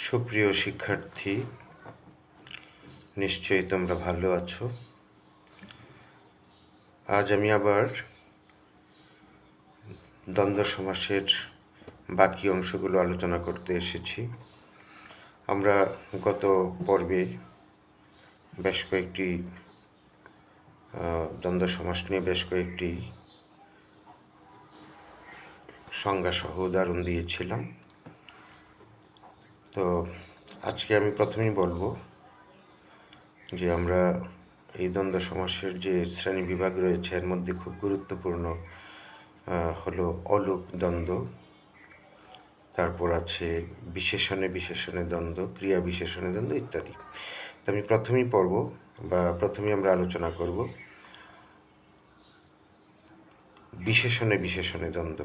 সুপ্রিয় শিক্ষার্থী, নিশ্চয়ই তোমরা ভালো আছো। আজ আমি আবার দ্বন্দ্ব সমাসের বাকি অংশগুলো আলোচনা করতে এসেছি। আমরা গত পর্বে বেশ কয়েকটি দ্বন্দ্ব সমাস নিয়ে বেশ কয়েকটি সংজ্ঞাসহ উদাহরণ দিয়েছিলাম। তো আজকে আমি প্রথমেই বলবো যে আমরা এই দ্বন্দ্ব সমাসের যে শ্রেণী বিভাগ রয়েছে এর মধ্যে খুব গুরুত্বপূর্ণ হলো অলুক দ্বন্দ্ব, তারপর আছে বিশেষণে বিশেষণে দ্বন্দ্ব, ক্রিয়া বিশেষণে দ্বন্দ্ব ইত্যাদি। তো আমি প্রথমেই আমরা আলোচনা করব বিশেষণে বিশেষণে দ্বন্দ্ব।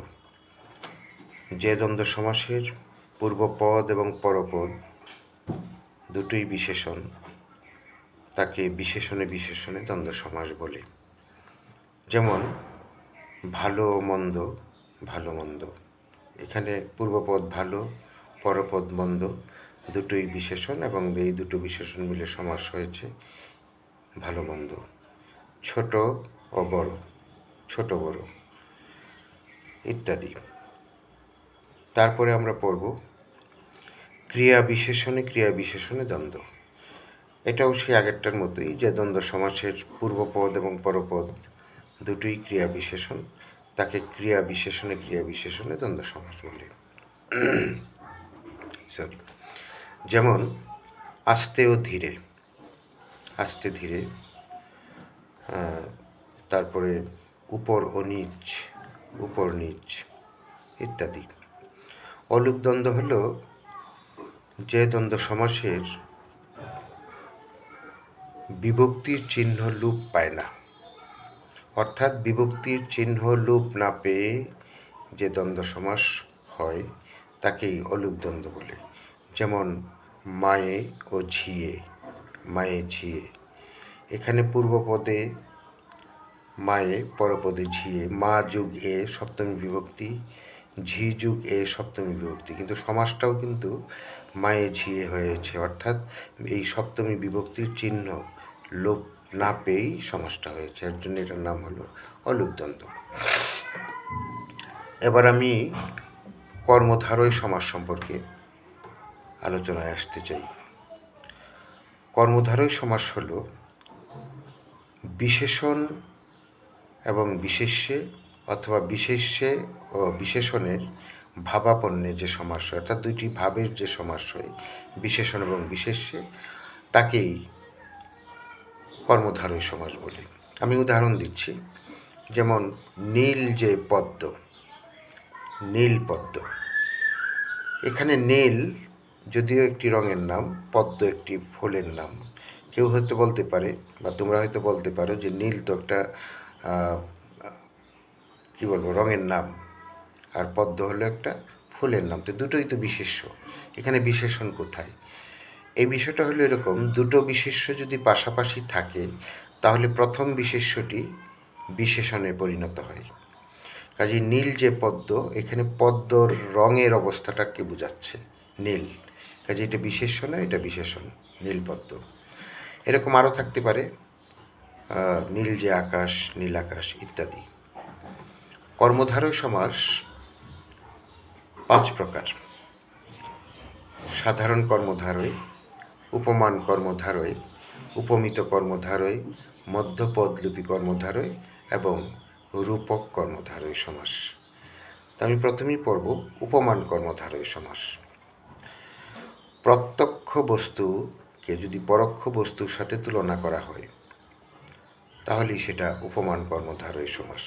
যে দ্বন্দ্ব সমাসের পূর্বপদ এবং পরপদ দুটোই বিশেষণ তাকে বিশেষণে বিশেষণে দ্বন্দ্ব সমাস বলে। যেমন ভালো মন্দ, ভালো মন্দ, এখানে পূর্বপদ ভালো, পরপদ মন্দ, দুটোই বিশেষণ এবং এই দুটো বিশেষণ মিলে সমাস হয়েছে ভালো মন্দ। ছোট ও বড়, ছোট বড় ইত্যাদি। তারপরে আমরা পড়ব ক্রিয়া বিশেষণে ক্রিয়া বিশেষণে দ্বন্দ্ব। এটাও সেই আগেরটার মতোই, যে দ্বন্দ্ব সমাসের পূর্বপদ এবং পরপদ দুটোই ক্রিয়া বিশেষণ তাকে ক্রিয়া বিশেষণে ক্রিয়া বিশেষণে দ্বন্দ্ব সমাস বলে। যেমন আস্তে ও ধীরে, আস্তে ধীরে, তারপরে উপর ও নিচ, উপর নিচ ইত্যাদি। অলুক দ্বন্দ্ব হল যে দ্বন্দ্ব সমাসের বিভক্তির চিহ্ন লোপ পায় না, অর্থাৎ বিভক্তির চিহ্ন লোপ না পেয়ে যে দ্বন্দ্ব সমাস হয় তাকেই অলুক দ্বন্দ্ব বলে। যেমন মায়ে ও ঝিয়ে, মায়ে ঝিয়ে, এখানে পূর্বপদে মায়ে, পরপদে ঝিয়ে, মা যুগ এ সপ্তমী বিভক্তি, ঝি যুগ এ সপ্তমী বিভক্তি, কিন্তু সমাসটাও কিন্তু মায়ে ঝিয়ে হয়েছে, অর্থাৎ এই সপ্তমী বিভক্তির চিহ্ন লোপ না পেয়েই সমাসটা হয়েছে, এর জন্য এটার নাম হলো অলুক দ্বন্দ্ব। এবার আমি কর্মধারয় সমাস সম্পর্কে আলোচনায় আসতে চাই। কর্মধারয় সমাস হল বিশেষণ এবং বিশেষ্যে অথবা বিশেষ্যে ও বিশেষণের ভাবাপন্নে যে সমাস হয়, অর্থাৎ দুইটি ভাবের যে সমাস হয় বিশেষণ এবং বিশেষ্যে, তাকেই কর্মধারয় সমাস বলে। আমি উদাহরণ দিচ্ছি। যেমন নীল যে পদ্ম, নীল পদ্ম, এখানে নীল যদিও একটি রঙের নাম, পদ্ম একটি ফুলের নাম। কেউ হয়তো বলতে পারে বা তোমরা হয়তো বলতে পারো যে নীল তো একটা কী বলবো রঙের নাম, আর পদ্ম হলো একটা ফুলের নাম, তো দুটোই তো বিশেষ্য, এখানে বিশেষণ কোথায়? এই বিষয়টা হলো এরকম, দুটো বিশেষ্য যদি পাশাপাশি থাকে তাহলে প্রথম বিশেষ্যটি বিশেষণে পরিণত হয়। কাজে নীল যে পদ্ম, এখানে পদ্মর রঙের অবস্থাটাকে বোঝাচ্ছে নীল, কাজে এটা বিশেষ্য না, এটা বিশেষণ, নীল পদ্ম। এরকম আরও থাকতে পারে নীল যে আকাশ, নীল আকাশ ইত্যাদি। কর্মধারয় সমাস 5 প্রকার: সাধারণ কর্মধারয়, উপমান কর্মধারয়, উপমিত কর্মধারয়, মধ্যপদলোপী কর্মধারয় এবং রূপক কর্মধারয় সমাস। তা আমি প্রথমেই পড়ব উপমান কর্মধারয় সমাস। প্রত্যক্ষ বস্তুকে যদি পরোক্ষ বস্তুর সাথে তুলনা করা হয় তাহলেই সেটা উপমান কর্মধারয় সমাস।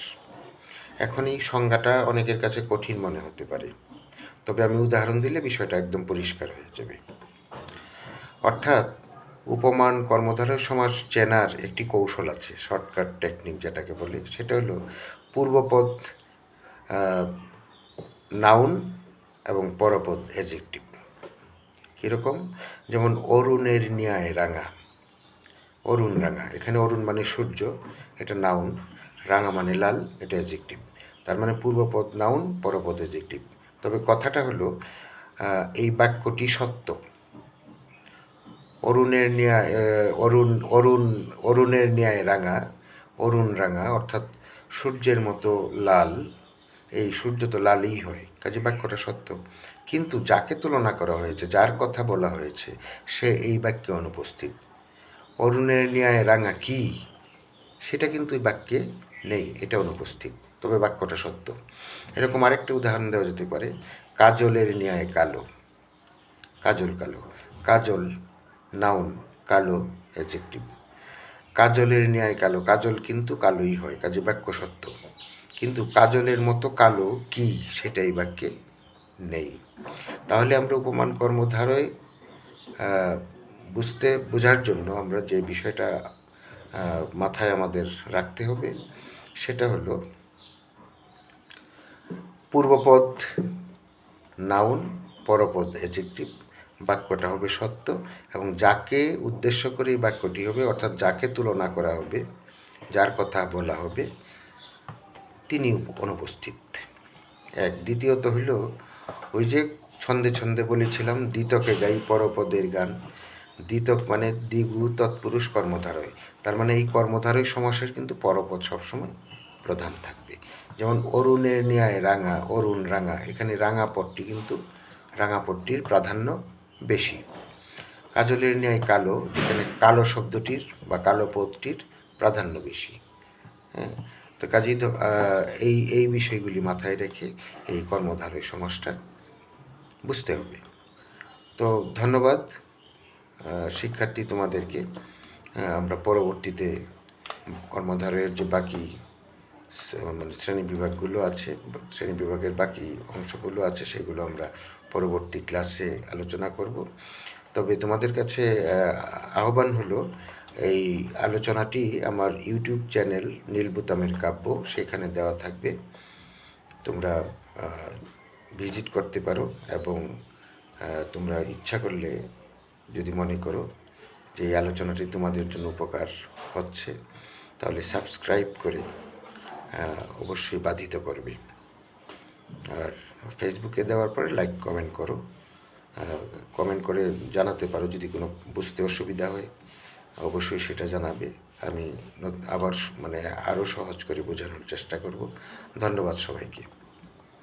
এখন এই সংজ্ঞাটা অনেকের কাছে কঠিন মনে হতে পারে, তবে আমি উদাহরণ দিলে বিষয়টা একদম পরিষ্কার হয়ে যাবে। অর্থাৎ উপমান কর্মধারয় সমাস চেনার একটি কৌশল আছে, শর্টকাট টেকনিক যেটাকে বলে, সেটা হলো পূর্বপদ নাউন এবং পরপদ অ্যাডজেক্টিভ। কীরকম? যেমন অরুণের ন্যায় রাঙা, অরুণ রাঙা, এখানে অরুণ মানে সূর্য, এটা নাউন, রাঙা মানে লাল, এটা অ্যাডজেক্টিভ। তার মানে পূর্বপদ নাউন, পরপদ অ্যাডজেক্টিভ। তবে কথাটা হলো এই বাক্যটি সত্য, অরুণের ন্যায় অরুণের ন্যায় রাঙা, অরুণ রাঙা অর্থাৎ সূর্যের মতো লাল। এই সূর্য তো লালই হয়, কাজে বাক্যটা সত্য। কিন্তু যাকে তুলনা করা হয়েছে, যার কথা বলা হয়েছে, সে এই বাক্যে অনুপস্থিত। অরুণের ন্যায় রাঙা কি, সেটা কিন্তু এই বাক্যে নেই, এটা অনুপস্থিত, তবে বাক্যটা সত্য। এরকম আরেকটা উদাহরণ দেওয়া যেতে পারে, কাজলের ন্যায় কালো। কাজল কালো, কাজল নাউন, কালো অ্যাডজেক্টিভ। কাজলের ন্যায় কালো, কাজল কিন্তু কালোই হয়, কাজে বাক্য সত্য। কিন্তু কাজলের মতো কালো কি, সেটাই বাক্যে নেই। তাহলে আমরা উপমান কর্মধারয় বোঝার জন্য আমরা যে বিষয়টা মাথায় আমাদের রাখতে হবে, সেটা হলো পূর্বপদ নাউন, পরপদ অ্যাডজেক্টিভ, বাক্যটা হবে সত্য, এবং যাকে উদ্দেশ্য করে এই বাক্যটি হবে, অর্থাৎ যাকে তুলনা করা হবে, যার কথা বলা হবে, তিনি অনুপস্থিত। এক। দ্বিতীয়ত হইল, ওই যে ছন্দে ছন্দে বলেছিলাম, দ্বিতকে গাই পরপদের গান। দ্বিতক মানে দ্বিগু তৎপুরুষ কর্মধারয়, তার মানে এই কর্মধারয় সমাসের কিন্তু পরপদ সবসময় প্রধান থাকবে। যেমন অরুণের ন্যায় রাঙা, অরুণ রাঙা, এখানে রাঙা পদটি কিন্তু রাঙা পদটির প্রাধান্য বেশি। কাজলের ন্যায় কালো, এখানে কালো শব্দটির বা কালো পদটির প্রাধান্য বেশি। হ্যাঁ, তো কাজেই এই বিষয়গুলি মাথায় রেখে এই কর্মধারয় সমাসটা বুঝতে হবে। তো ধন্যবাদ শিক্ষার্থী তোমাদেরকে। আমরা পরবর্তীতে কর্মধারয়ের যে বাকি মানে শ্রেণীবিভাগগুলো আছে, শ্রেণীবিভাগের বাকি অংশগুলো আছে, সেগুলো আমরা পরবর্তী ক্লাসে আলোচনা করব। তবে তোমাদের কাছে আহ্বান হলো, এই আলোচনাটি আমার ইউটিউব চ্যানেল নীল বোতামের কাব্য, সেখানে দেওয়া থাকবে, তোমরা ভিজিট করতে পারো, এবং তোমরা ইচ্ছা করলে যদি মনে করো যে এই আলোচনাটি তোমাদের জন্য উপকার হচ্ছে, তাহলে সাবস্ক্রাইব করে অবশ্যই বাধিত করবে। আর ফেসবুকে দেওয়ার পরে লাইক কমেন্ট করো, কমেন্ট করে জানাতে পারো যদি কোনো বুঝতে অসুবিধা হয়, অবশ্যই সেটা জানাবে। আমি আবার মানে আরও সহজ করে বোঝানোর চেষ্টা করব। ধন্যবাদ সবাইকে।